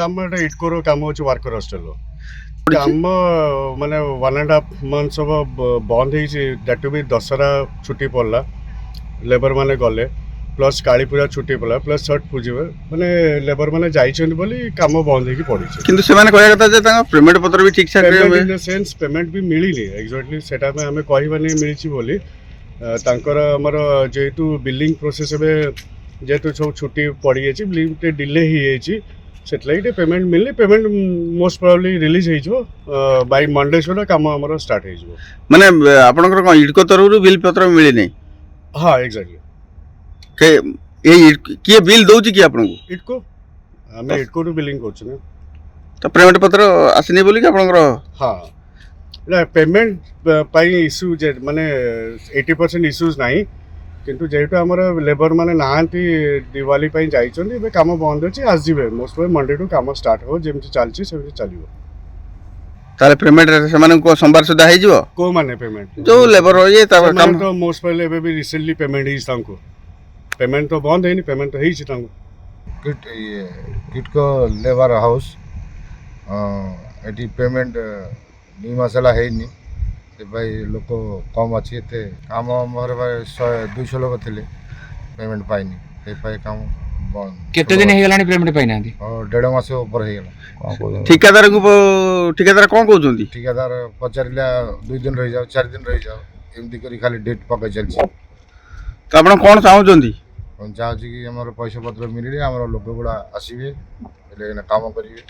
काम इटकोर काम हो वर्कर हॉस्टल काम माने 1.5 months अब बंद दैट भी दशहरा छुट्टी पड़ला लेबर माने गले प्लस कालीपूजा छुट्टी पड़ा प्लस छठ पूजा माने लेबर माने जाइछन बोली काम बंद होगी पड़ी किंतु से माने कहया कथा जे तांका पेमेंट पत्र भी ठीक ठाक इन द सेंस पेमेंट भी मिलिनी एक्जेक्टली सेटा में हमें कहबानी मिली बोली तांकर हमर जेतु बिलिंग प्रोसेस बे जेतु सब छुट्टी पड़ी जाछि बिलिंग डिले ही जाछि सेटलाइट पेमेंट मिलनी पेमेंट मोस्ट प्रोबेबली रिलीज हो बाय मंडे सुधा काम हमर स्टार्ट हो माने आपनकर कोन इडको तरफ बिल पत्र मिली नहीं हां एग्जैक्टली के ए किए बिल दउची कि आपन को इटको हमें इटको टू बिलिंग करछ ना तो पेमेंट पत्र आसनी बोली कि आपनकर हां ना पेमेंट पाई इशू जे माने 80% इश्यूज नाही किंतु जेहेतु हमर लेबर माने नांती दिवाली पई जाइछन बे काम बंद अछि आज जीवे मोस्ट प्रोबेबली मंडे टू काम स्टार्ट हो जेमति चालछि सेमति चलिबो ताले पेमेंट से माने को सोमवार सुधा हे जिवो को माने पेमेंट जो लेबर हो ये तब काम तो मोस्ट प्रोबेबली एबे भी रिसेंटली पेमेंट ही तांको पेमेंट तो बंद हैनी पेमेंट तो ही तांको किट को लेबर हाउस एटी पेमेंट 2 मासला हैनी से भाई लोक कम अच्छी एते काम मोर 200 लोग थिले पेमेंट पाइनी से पाई काम बंद केते दिन हे गलानी पेमेंट पाइ नांती और 1.5 मास ऊपर हे गेला ठेकेदार कोन कहउछंती ठेकेदार पचारिला 2 दिन रहि जाओ 4 दिन रहि जाओ एमती करी खाली डेट पके चलछि तो आपण कोन चाहउछंती चाहछि कि हमर पैसा पत्र मिलिले हमर लोक गुडा आसीबे एले काम करिवे